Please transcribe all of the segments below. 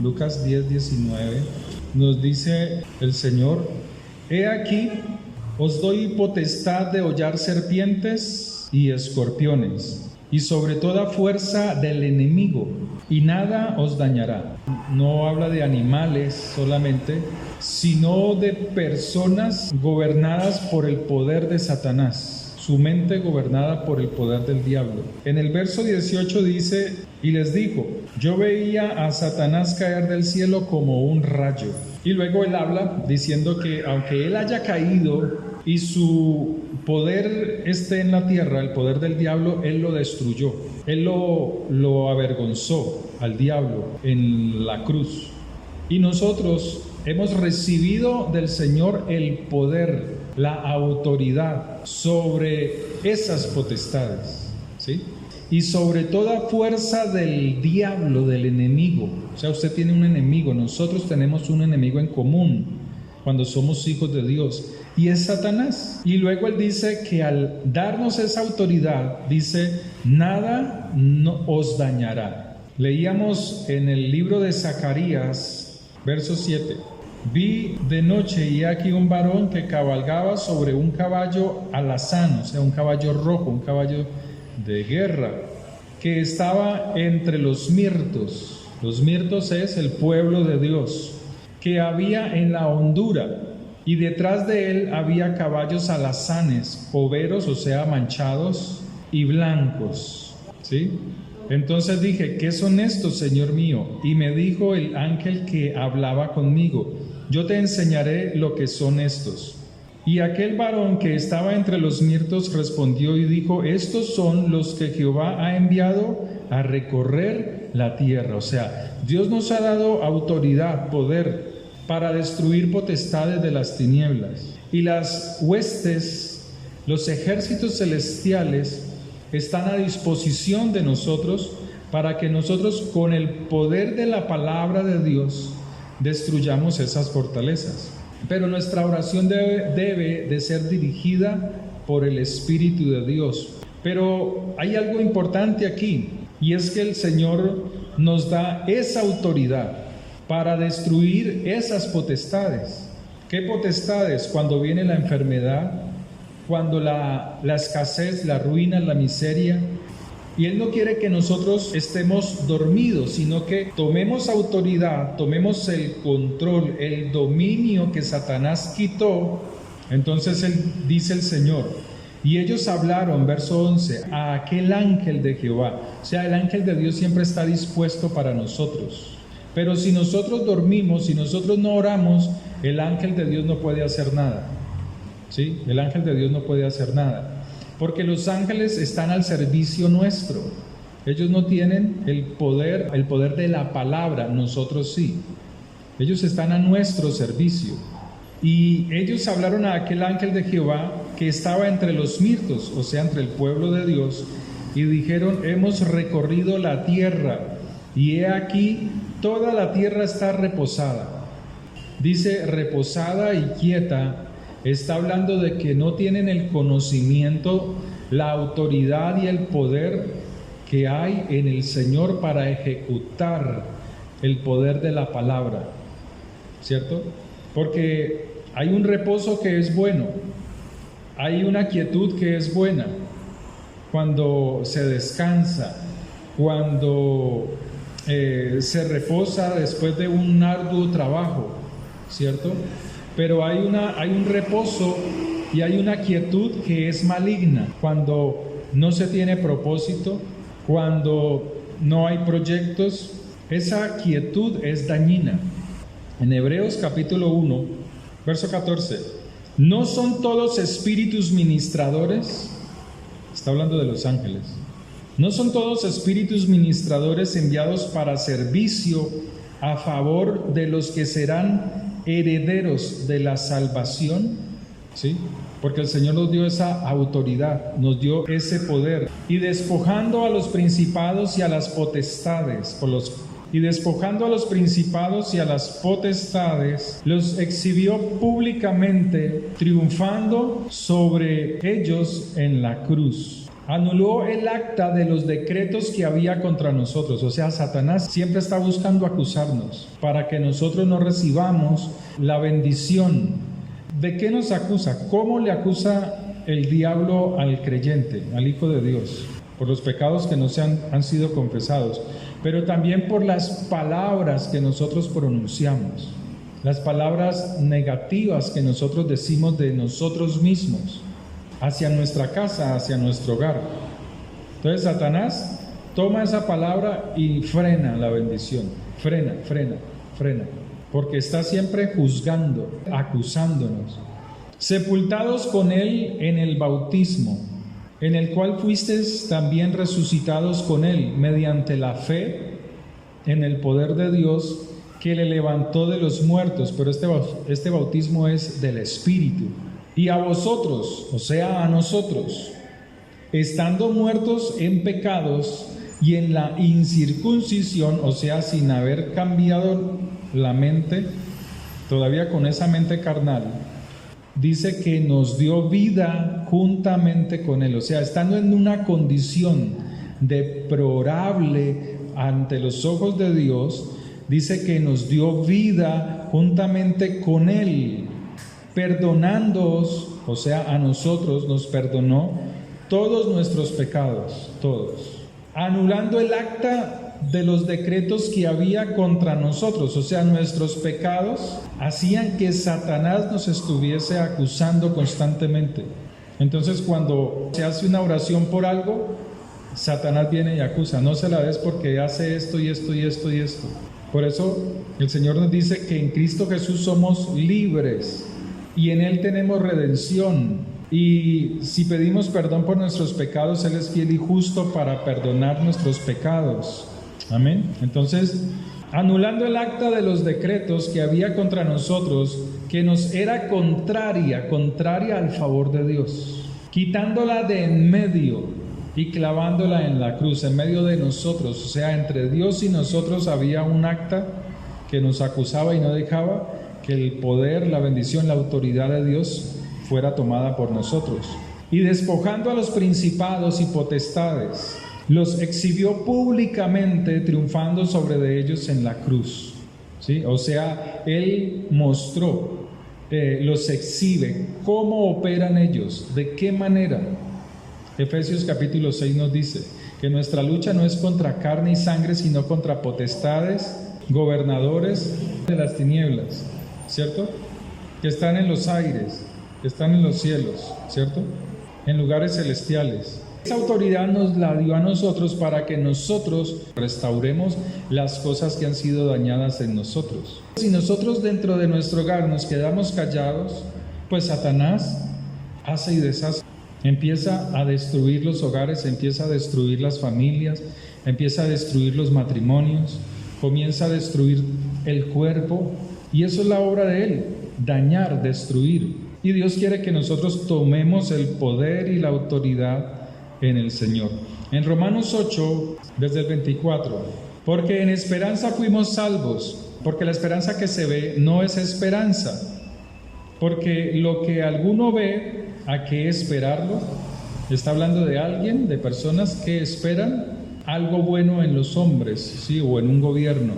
Lucas 10:19, nos dice el Señor: He aquí, os doy potestad de hollar serpientes y escorpiones, y sobre toda fuerza del enemigo, y nada os dañará. No habla de animales solamente, sino de personas gobernadas por el poder de Satanás, su mente gobernada por el poder del diablo. En el verso 18 dice: y les dijo, yo veía a Satanás caer del cielo como un rayo. Y luego él habla diciendo que aunque él haya caído y su poder esté en la tierra, el poder del diablo, él lo destruyó. Él lo avergonzó al diablo en la cruz. Y nosotros hemos recibido del Señor el poder, la autoridad sobre esas potestades, ¿sí? Y sobre toda fuerza del diablo, del enemigo. O sea, usted tiene un enemigo, nosotros tenemos un enemigo en común cuando somos hijos de Dios, y es Satanás. Y luego él dice que al darnos esa autoridad, dice, nada os dañará. Leíamos en el libro de Zacarías, verso 7. Vi de noche y aquí un varón que cabalgaba sobre un caballo alazán, o sea, un caballo rojo, un caballo de guerra, que estaba entre los mirtos. Los mirtos es el pueblo de Dios, que había en la hondura, y detrás de él había caballos alazanes, overos, o sea, manchados y blancos, ¿sí? Entonces dije, ¿qué son estos, Señor mío? Y me dijo el ángel que hablaba conmigo, yo te enseñaré lo que son estos. Y aquel varón que estaba entre los mirtos respondió y dijo, estos son los que Jehová ha enviado a recorrer la tierra. O sea, Dios nos ha dado autoridad, poder para destruir potestades de las tinieblas. Y las huestes, los ejércitos celestiales están a disposición de nosotros para que nosotros con el poder de la palabra de Dios destruyamos esas fortalezas. Pero nuestra oración debe de ser dirigida por el Espíritu de Dios. Pero hay algo importante aquí, y es que el Señor nos da esa autoridad para destruir esas potestades. ¿Qué potestades? Cuando viene la enfermedad, cuando la escasez, la ruina, la miseria. Y Él no quiere que nosotros estemos dormidos, sino que tomemos autoridad, tomemos el control, el dominio que Satanás quitó. Entonces dice el Señor, y ellos hablaron, verso 11, a aquel ángel de Jehová. O sea, el ángel de Dios siempre está dispuesto para nosotros. Pero si nosotros dormimos, si nosotros no oramos, el ángel de Dios no puede hacer nada. ¿Sí? El ángel de Dios no puede hacer nada. Porque los ángeles están al servicio nuestro. Ellos no tienen el poder de la palabra, nosotros sí. Ellos están a nuestro servicio. Y ellos hablaron a aquel ángel de Jehová que estaba entre los mirtos, o sea, entre el pueblo de Dios, y dijeron, hemos recorrido la tierra, y he aquí, toda la tierra está reposada. Dice reposada y quieta. Está hablando de que no tienen el conocimiento, la autoridad y el poder que hay en el Señor para ejecutar el poder de la palabra, ¿cierto? Porque hay un reposo que es bueno, hay una quietud que es buena, cuando se descansa, cuando se reposa después de un arduo trabajo, ¿cierto? Pero hay un reposo y hay una quietud que es maligna, cuando no se tiene propósito, cuando no hay proyectos, esa quietud es dañina. En Hebreos capítulo 1, verso 14, ¿no son todos espíritus ministradores? Está hablando de los ángeles. ¿No son todos espíritus ministradores enviados para servicio a favor de los que serán herederos de la salvación? ¿Sí? Porque el Señor nos dio esa autoridad, nos dio ese poder. Y despojando a los principados y a las potestades, los exhibió públicamente, triunfando sobre ellos en la cruz. Anuló el acta de los decretos que había contra nosotros. O sea, Satanás siempre está buscando acusarnos para que nosotros no recibamos la bendición. ¿De qué nos acusa? ¿Cómo le acusa el diablo al creyente, al Hijo de Dios? Por los pecados que no han sido confesados, pero también por las palabras que nosotros pronunciamos, las palabras negativas que nosotros decimos de nosotros mismos, hacia nuestra casa, hacia nuestro hogar. Entonces Satanás toma esa palabra y frena la bendición, frena, porque está siempre juzgando, acusándonos. Sepultados con Él en el bautismo, en el cual fuisteis también resucitados con Él, mediante la fe en el poder de Dios que le levantó de los muertos. Pero este bautismo es del Espíritu. Y a vosotros, o sea, a nosotros, estando muertos en pecados y en la incircuncisión, o sea, sin haber cambiado la mente, todavía con esa mente carnal, dice que nos dio vida juntamente con Él. O sea, estando en una condición deplorable ante los ojos de Dios, dice que nos dio vida juntamente con Él, perdonándoos, o sea, a nosotros nos perdonó todos nuestros pecados, todos, anulando el acta de los decretos que había contra nosotros. O sea, nuestros pecados hacían que Satanás nos estuviese acusando constantemente. Entonces, cuando se hace una oración por algo, Satanás viene y acusa: no se la des porque hace esto y esto y esto y esto. Por eso el Señor nos dice que en Cristo Jesús somos libres y en Él tenemos redención. Y si pedimos perdón por nuestros pecados, Él es fiel y justo para perdonar nuestros pecados. Amén. Entonces, anulando el acta de los decretos que había contra nosotros, que nos era contraria al favor de Dios, quitándola de en medio y clavándola en la cruz, en medio de nosotros. O sea, entre Dios y nosotros había un acta que nos acusaba y no dejaba que el poder, la bendición, la autoridad de Dios fuera tomada por nosotros. Y despojando a los principados y potestades, los exhibió públicamente, triunfando sobre de ellos en la cruz. ¿Sí? O sea, Él mostró, los exhibe, cómo operan ellos, de qué manera. Efesios capítulo 6 nos dice que nuestra lucha no es contra carne y sangre, sino contra potestades, gobernadores de las tinieblas, ¿cierto? Que están en los aires, que están en los cielos, ¿cierto? En lugares celestiales. Esa autoridad nos la dio a nosotros para que nosotros restauremos las cosas que han sido dañadas en nosotros. Si nosotros dentro de nuestro hogar nos quedamos callados, pues Satanás hace y deshace. Empieza a destruir los hogares, empieza a destruir las familias, empieza a destruir los matrimonios, comienza a destruir el cuerpo. Y eso es la obra de Él, dañar, destruir. Y Dios quiere que nosotros tomemos el poder y la autoridad en el Señor. En Romanos 8, desde el 24, porque en esperanza fuimos salvos, porque la esperanza que se ve no es esperanza, porque lo que alguno ve, ¿a qué esperarlo? Está hablando de alguien, de personas que esperan algo bueno en los hombres, ¿sí? O en un gobierno.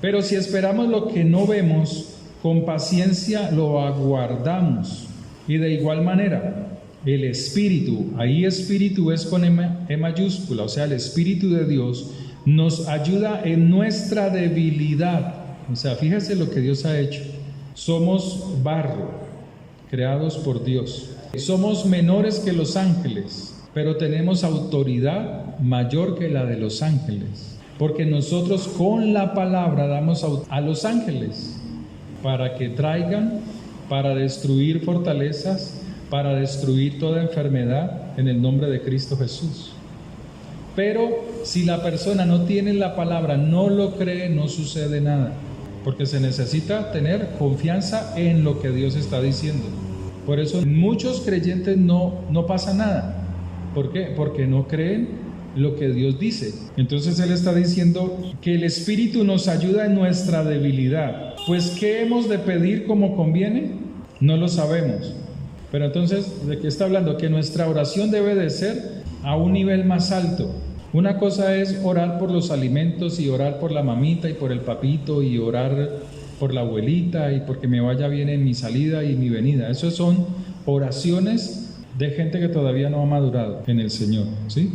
Pero si esperamos lo que no vemos, con paciencia lo aguardamos. Y de igual manera, el Espíritu, ahí Espíritu es con E mayúscula, o sea, el Espíritu de Dios nos ayuda en nuestra debilidad. O sea, fíjese lo que Dios ha hecho. Somos barro, creados por Dios. Somos menores que los ángeles, pero tenemos autoridad mayor que la de los ángeles. Porque nosotros con la palabra damos a los ángeles para que traigan, para destruir fortalezas, para destruir toda enfermedad en el nombre de Cristo Jesús. Pero si la persona no tiene la palabra, no lo cree, no sucede nada. Porque se necesita tener confianza en lo que Dios está diciendo. Por eso muchos creyentes no pasa nada. ¿Por qué? Porque no creen lo que Dios dice. Entonces Él está diciendo que el Espíritu nos ayuda en nuestra debilidad. Pues ¿qué hemos de pedir como conviene? No lo sabemos. Pero entonces, ¿de qué está hablando? Que nuestra oración debe de ser a un nivel más alto. Una cosa es orar por los alimentos y orar por la mamita y por el papito y orar por la abuelita y porque me vaya bien en mi salida y mi venida. Eso son oraciones de gente que todavía no ha madurado en el Señor, ¿sí?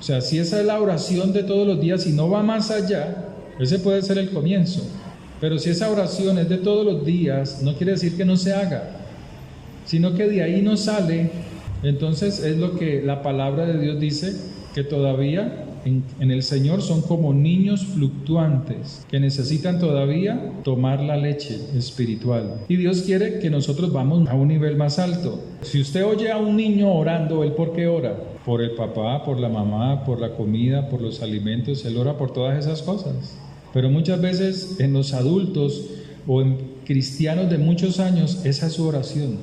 O sea, si esa es la oración de todos los días y no va más allá, ese puede ser el comienzo. Pero si esa oración es de todos los días, no quiere decir que no se haga, sino que de ahí no sale. Entonces es lo que la palabra de Dios dice, que todavía en el Señor son como niños fluctuantes, que necesitan todavía tomar la leche espiritual. Y Dios quiere que nosotros vamos a un nivel más alto. Si usted oye a un niño orando, ¿él por qué ora? Por el papá, por la mamá, por la comida, por los alimentos. Él ora por todas esas cosas. Pero muchas veces en los adultos o en cristianos de muchos años, esa es su oración.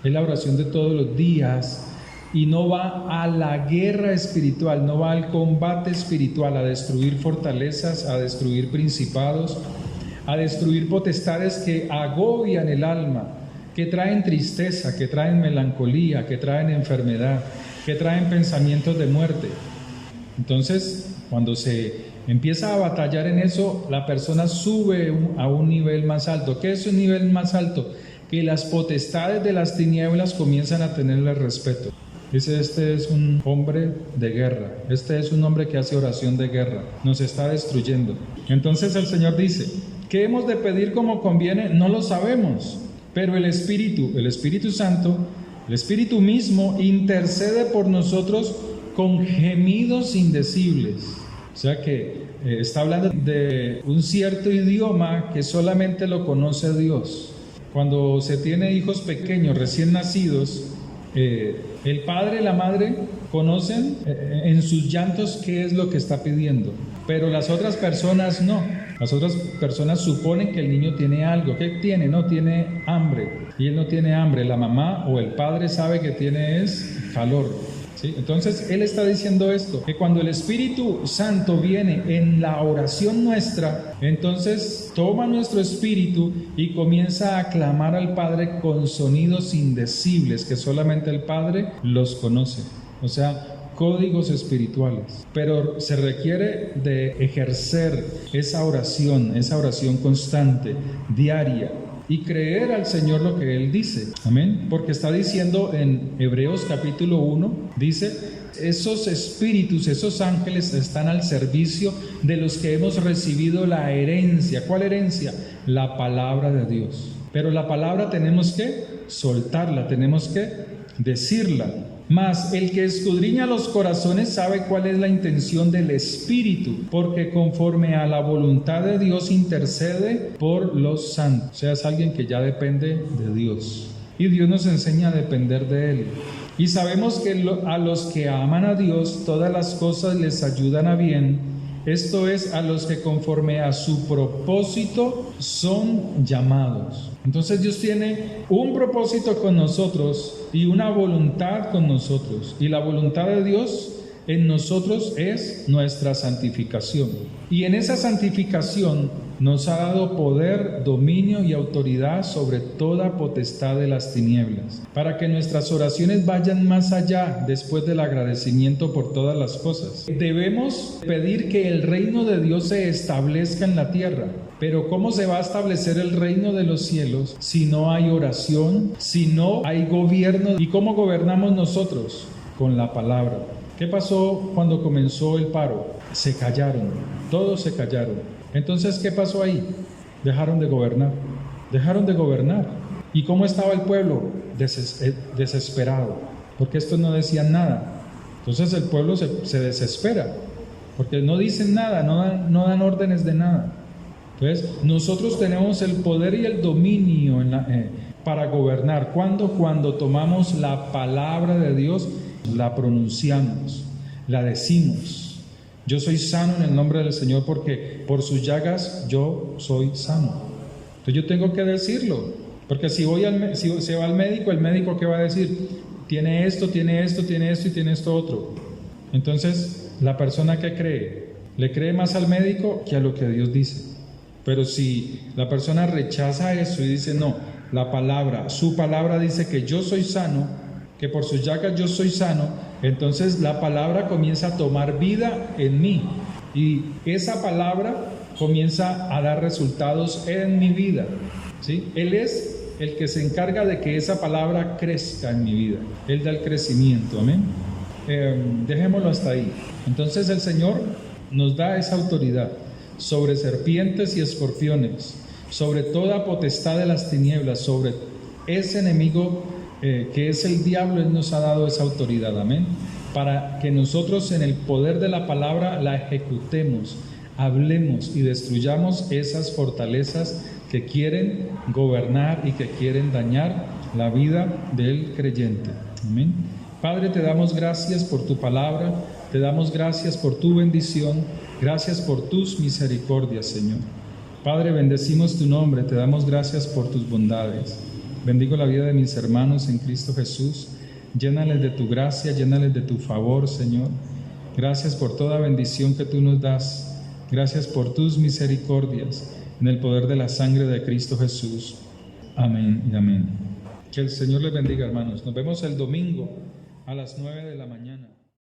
Es la oración de todos los días. Y no va a la guerra espiritual, no va al combate espiritual, a destruir fortalezas, a destruir principados, a destruir potestades que agobian el alma, que traen tristeza, que traen melancolía, que traen enfermedad, que traen pensamientos de muerte. Entonces, cuando se empieza a batallar en eso, la persona sube a un nivel más alto. ¿Qué es un nivel más alto? Que las potestades de las tinieblas comienzan a tenerle respeto. Dice, este es un hombre de guerra, este es un hombre que hace oración de guerra, nos está destruyendo. Entonces el Señor dice, ¿qué hemos de pedir como conviene? No lo sabemos, pero el Espíritu Santo, el Espíritu mismo intercede por nosotros con gemidos indecibles. O sea que está hablando de un cierto idioma que solamente lo conoce Dios. Cuando se tiene hijos pequeños, recién nacidos, el padre y la madre conocen en sus llantos qué es lo que está pidiendo, pero las otras personas no. Las otras personas suponen que el niño tiene algo. ¿Qué tiene? No, tiene hambre. Y él no tiene hambre. La mamá o el padre sabe que tiene es calor. ¿Sí? Entonces él está diciendo esto, que cuando el Espíritu Santo viene en la oración nuestra, entonces toma nuestro espíritu y comienza a clamar al Padre con sonidos indecibles que solamente el Padre los conoce, o sea, códigos espirituales. Pero se requiere de ejercer esa oración constante, diaria, y creer al Señor lo que Él dice. Amén. Porque está diciendo en Hebreos capítulo 1, dice, esos espíritus, esos ángeles están al servicio de los que hemos recibido la herencia. ¿Cuál herencia? La palabra de Dios. Pero la palabra tenemos que soltarla, tenemos que decirla. Mas el que escudriña los corazones sabe cuál es la intención del Espíritu, porque conforme a la voluntad de Dios intercede por los santos. O sea, es alguien que ya depende de Dios. Y Dios nos enseña a depender de Él. Y sabemos que a los que aman a Dios, todas las cosas les ayudan a bien. Esto es, a los que conforme a su propósito son llamados. Entonces Dios tiene un propósito con nosotros y una voluntad con nosotros. Y la voluntad de Dios en nosotros es nuestra santificación. Y en esa santificación nos ha dado poder, dominio y autoridad sobre toda potestad de las tinieblas, para que nuestras oraciones vayan más allá después del agradecimiento por todas las cosas. Debemos pedir que el reino de Dios se establezca en la tierra. Pero ¿cómo se va a establecer el reino de los cielos si no hay oración, si no hay gobierno? ¿Y cómo gobernamos nosotros? Con la palabra. ¿Qué pasó cuando comenzó el paro? Se callaron, todos se callaron. Entonces, ¿qué pasó ahí? Dejaron de gobernar. ¿Y cómo estaba el pueblo? Desesperado, porque estos no decían nada. Entonces el pueblo se desespera, porque no dicen nada, no dan órdenes de nada. Entonces, nosotros tenemos el poder y el dominio para gobernar. ¿Cuándo? Cuando tomamos la palabra de Dios, la pronunciamos, la decimos. Yo soy sano en el nombre del Señor porque por sus llagas yo soy sano. Entonces yo tengo que decirlo, porque si se va al médico, el médico ¿qué va a decir? Tiene esto y tiene esto otro. Entonces, la persona que cree, le cree más al médico que a lo que Dios dice. Pero si la persona rechaza eso y dice, no, la palabra, su palabra dice que yo soy sano, que por sus llagas yo soy sano, entonces la palabra comienza a tomar vida en mí y esa palabra comienza a dar resultados en mi vida, ¿sí? Él es el que se encarga de que esa palabra crezca en mi vida. Él da el crecimiento, amén. Dejémoslo hasta ahí. Entonces el Señor nos da esa autoridad sobre serpientes y escorpiones, sobre toda potestad de las tinieblas, sobre ese enemigo que es el diablo. Él nos ha dado esa autoridad, amén, para que nosotros en el poder de la palabra la ejecutemos, hablemos y destruyamos esas fortalezas que quieren gobernar y que quieren dañar la vida del creyente, amén. Padre, te damos gracias por tu palabra, te damos gracias por tu bendición, gracias por tus misericordias, Señor. Padre, bendecimos tu nombre, te damos gracias por tus bondades. Bendigo la vida de mis hermanos en Cristo Jesús. Llénales de tu gracia, llénales de tu favor, Señor. Gracias por toda bendición que tú nos das. Gracias por tus misericordias en el poder de la sangre de Cristo Jesús. Amén y amén. Que el Señor les bendiga, hermanos. Nos vemos el domingo a las 9 de la mañana.